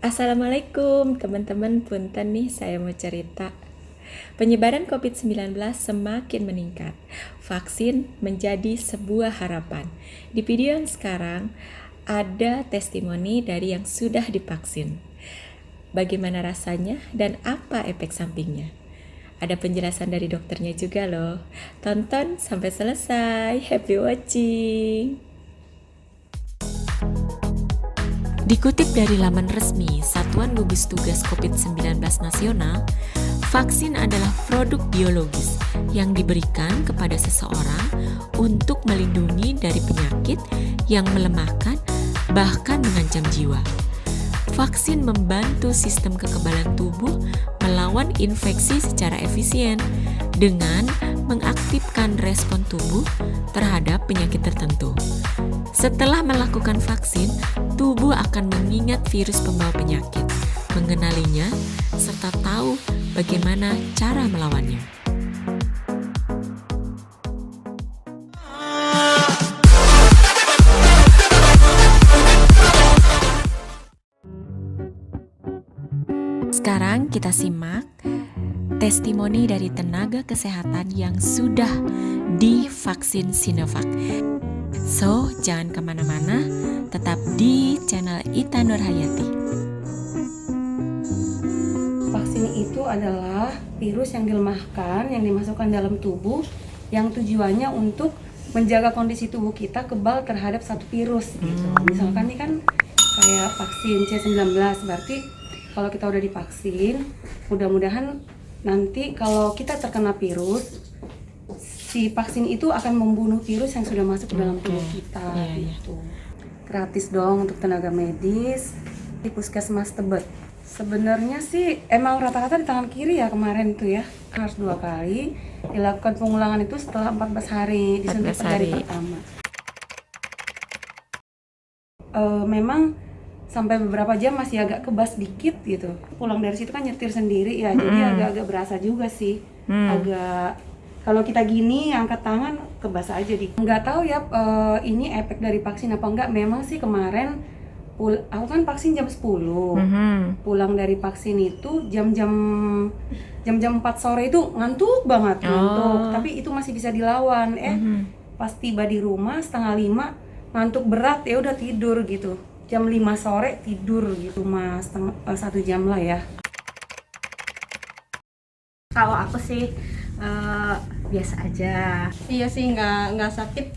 Assalamualaikum teman-teman, punten nih saya mau cerita. Penyebaran COVID-19 semakin meningkat. Vaksin menjadi sebuah harapan. Di video yang sekarang ada testimoni dari yang sudah divaksin. Bagaimana rasanya dan apa efek sampingnya? Ada penjelasan dari dokternya juga loh. Tonton sampai selesai. Happy watching. Dikutip dari laman resmi Satuan Gugus Tugas COVID-19 Nasional, vaksin adalah produk biologis yang diberikan kepada seseorang untuk melindungi dari penyakit yang melemahkan bahkan mengancam jiwa. Vaksin membantu sistem kekebalan tubuh melawan infeksi secara efisien dengan mengaktifkan respon tubuh terhadap penyakit tertentu. Setelah melakukan vaksin, tubuh akan mengingat virus pembawa penyakit, mengenalinya, serta tahu bagaimana cara melawannya. Sekarang kita simak testimoni dari tenaga kesehatan yang sudah divaksin Sinovac. So, jangan kemana-mana, tetap di channel Ita Nurhayati. Vaksin itu adalah virus yang dilemahkan, yang dimasukkan dalam tubuh, yang tujuannya untuk menjaga kondisi tubuh kita kebal terhadap satu virus gitu. Misalkan ini kan kayak vaksin C19, berarti kalau kita udah divaksin, mudah-mudahan nanti kalau kita terkena virus, si vaksin itu akan membunuh virus yang sudah masuk ke dalam tubuh kita gitu. Gratis dong untuk tenaga medis di Puskesmas Tebet. Sebenarnya sih emang rata-rata di tangan kiri ya kemarin tuh ya, harus 2 kali dilakukan pengulangan itu setelah 14 hari disuntik dari pertama. Memang sampai beberapa jam masih agak kebas dikit gitu. Pulang dari situ kan nyetir sendiri ya, jadi agak-agak berasa juga sih. Agak kalau kita gini angkat tangan kebas aja di. Nggak tahu ya ini efek dari vaksin apa enggak. Memang sih kemarin aku kan vaksin jam 10. Pulang dari vaksin itu jam-jam 4 sore itu ngantuk banget, ngantuk. Tapi itu masih bisa dilawan. Pas tiba di rumah 4:30 ngantuk berat, ya udah tidur gitu. Jam 5 sore tidur gitu, Mas. 1 jam lah ya. Kalau aku sih biasa aja. Iya sih, nggak sakit.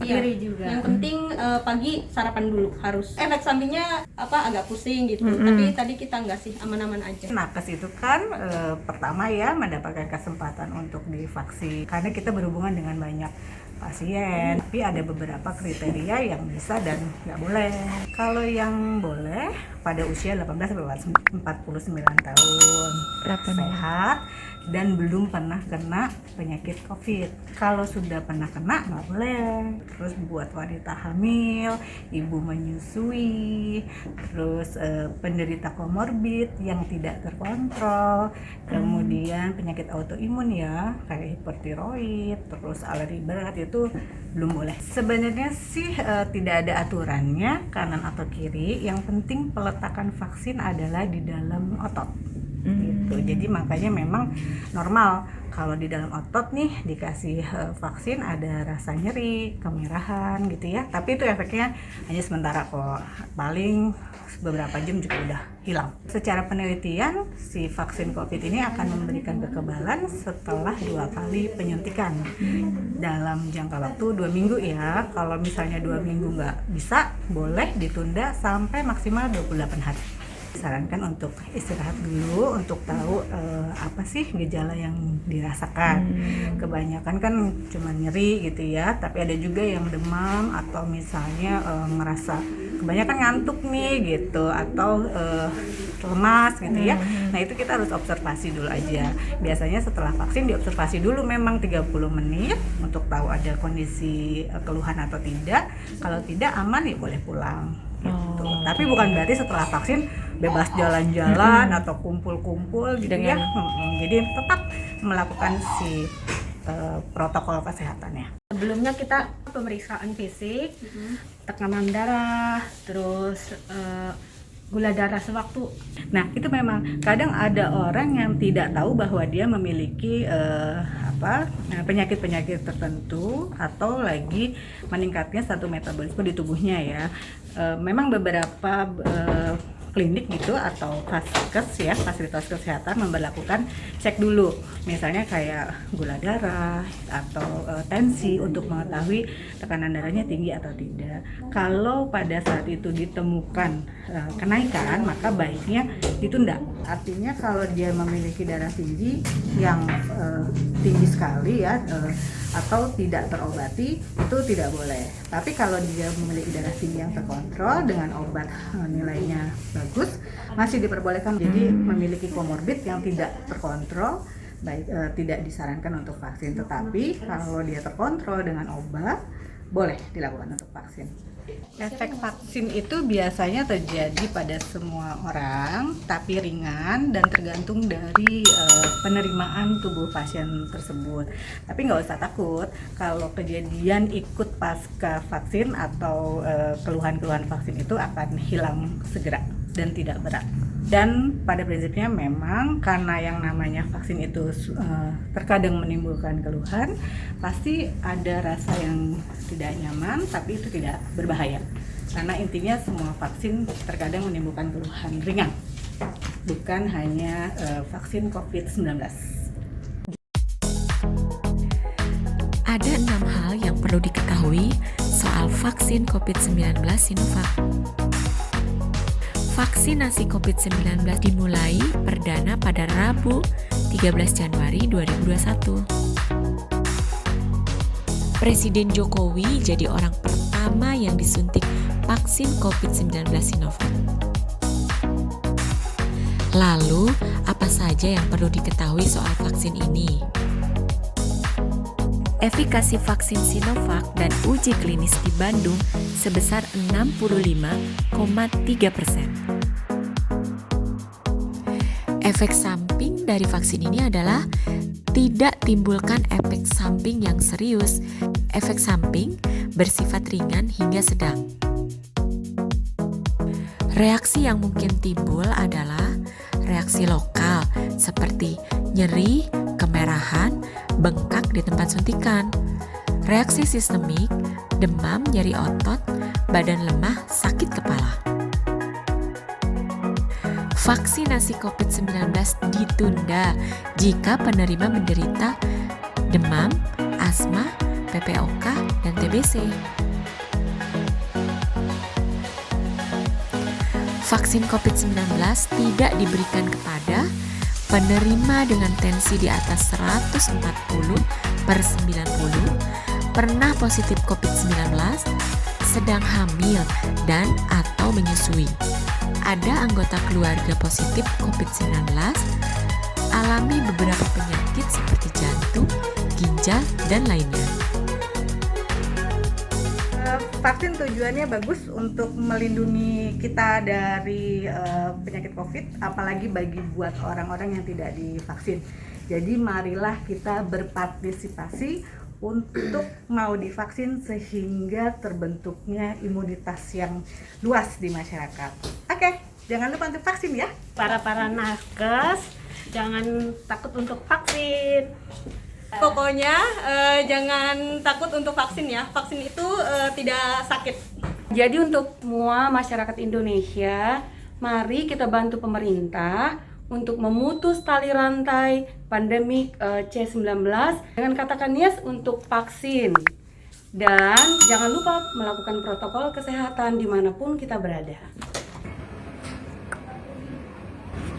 Diri juga. Yang penting pagi sarapan dulu harus. Efek sampingnya agak pusing gitu. Tapi tadi kita nggak sih, aman-aman aja. Nakes itu kan pertama ya mendapatkan kesempatan untuk divaksin karena kita berhubungan dengan banyak pasien, tapi ada beberapa kriteria yang bisa dan nggak boleh. Kalau yang boleh pada usia 18-49 tahun, sehat dan belum pernah kena penyakit COVID. Kalau sudah pernah kena nggak boleh. Terus buat wanita hamil, ibu menyusui, terus penderita komorbid yang tidak terkontrol, kemudian penyakit autoimun ya kayak hipertiroid, terus alergi berat itu belum boleh. Sebenarnya sih tidak ada aturannya kanan atau kiri. Yang penting peletakan vaksin adalah di dalam otot. Gitu. Jadi makanya memang normal kalau di dalam otot nih dikasih vaksin ada rasa nyeri, kemerahan gitu ya. Tapi itu efeknya hanya sementara kok. Paling beberapa jam juga udah hilang. Secara penelitian si vaksin COVID ini akan memberikan kekebalan setelah 2 kali penyuntikan dalam jangka waktu 2 minggu ya. Kalau misalnya 2 minggu nggak bisa, boleh ditunda sampai maksimal 28 hari. Disarankan untuk istirahat dulu untuk tahu apa sih gejala yang dirasakan. Kebanyakan kan cuma nyeri gitu ya, tapi ada juga yang demam atau misalnya ngerasa kebanyakan ngantuk nih gitu atau lemas gitu ya. Nah itu kita harus observasi dulu aja. Biasanya setelah vaksin diobservasi dulu memang 30 menit untuk tahu ada kondisi keluhan atau tidak. Kalau tidak aman ya boleh pulang gitu. Tapi bukan berarti setelah vaksin bebas jalan-jalan atau kumpul-kumpul gitu ya. Jadi tetap melakukan si protokol kesehatannya. Sebelumnya kita pemeriksaan fisik, tekanan darah, terus gula darah sewaktu. Nah, itu memang kadang ada orang yang tidak tahu bahwa dia memiliki penyakit-penyakit tertentu atau lagi meningkatnya satu metabolisme di tubuhnya ya. Memang beberapa klinik gitu atau faskes ya, fasilitas kesehatan memberlakukan cek dulu, misalnya kayak gula darah atau tensi untuk mengetahui tekanan darahnya tinggi atau tidak. Kalau pada saat itu ditemukan kenaikan, maka baiknya ditunda. Artinya kalau dia memiliki darah tinggi yang tinggi sekali ya, atau tidak terobati, itu tidak boleh. Tapi kalau dia memiliki darah tinggi yang terkontrol dengan obat nilainya bagus, masih diperbolehkan. Jadi memiliki komorbid yang tidak terkontrol, baik tidak disarankan untuk vaksin. Tetapi kalau dia terkontrol dengan obat, boleh dilakukan untuk vaksin. Efek vaksin itu biasanya terjadi pada semua orang, tapi ringan dan tergantung dari penerimaan tubuh pasien tersebut. Tapi nggak usah takut kalau kejadian ikut pasca vaksin atau keluhan-keluhan vaksin itu akan hilang segera dan tidak berat. Dan pada prinsipnya memang karena yang namanya vaksin itu terkadang menimbulkan keluhan, pasti ada rasa yang tidak nyaman, tapi itu tidak berbahaya. Karena intinya semua vaksin terkadang menimbulkan keluhan ringan, bukan hanya vaksin COVID-19. Ada 6 hal yang perlu diketahui soal vaksin COVID-19 Sinovac. Vaksinasi COVID-19 dimulai perdana pada Rabu 13 Januari 2021. Presiden Jokowi jadi orang pertama yang disuntik vaksin COVID-19 Sinovac. Lalu, apa saja yang perlu diketahui soal vaksin ini? Efikasi vaksin Sinovac dan uji klinis di Bandung sebesar 65,3%. Efek samping dari vaksin ini adalah tidak timbulkan efek samping yang serius. Efek samping bersifat ringan hingga sedang. Reaksi yang mungkin timbul adalah reaksi lokal seperti nyeri, kemerahan, bengkak di tempat suntikan. Reaksi sistemik, demam, nyeri otot, badan lemah, sakit kepala. Vaksinasi COVID-19 ditunda jika penerima menderita demam, asma, PPOK, dan TBC. Vaksin COVID-19 tidak diberikan kepada penerima dengan tensi di atas 140/90, pernah positif COVID-19, sedang hamil dan atau menyusui. Ada anggota keluarga positif COVID-19, alami beberapa penyakit seperti jantung, ginjal, dan lainnya. Vaksin tujuannya bagus untuk melindungi kita dari penyakit COVID, apalagi bagi buat orang-orang yang tidak divaksin. Jadi marilah kita berpartisipasi untuk mau divaksin sehingga terbentuknya imunitas yang luas di masyarakat. Oke, jangan lupa untuk vaksin ya. Para nakes, jangan takut untuk vaksin. Pokoknya jangan takut untuk vaksin ya. Vaksin itu tidak sakit. Jadi untuk semua masyarakat Indonesia, mari kita bantu pemerintah untuk memutus tali rantai pandemi C19 dengan katakan yes untuk vaksin. Dan jangan lupa melakukan protokol kesehatan dimanapun kita berada.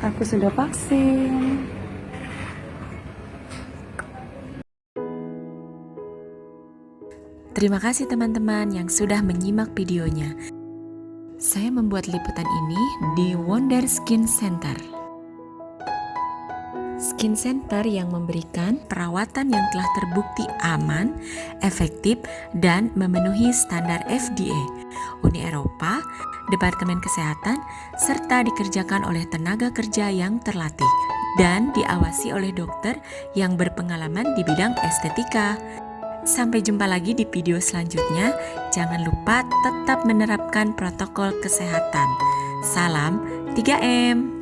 Aku sudah vaksin. Terima kasih teman-teman yang sudah menyimak videonya. Saya membuat liputan ini di Wonder Skin Center. Skin Center yang memberikan perawatan yang telah terbukti aman, efektif, dan memenuhi standar FDA, Uni Eropa, Departemen Kesehatan, serta dikerjakan oleh tenaga kerja yang terlatih dan diawasi oleh dokter yang berpengalaman di bidang estetika. Sampai jumpa lagi di video selanjutnya. Jangan lupa tetap menerapkan protokol kesehatan. Salam 3M.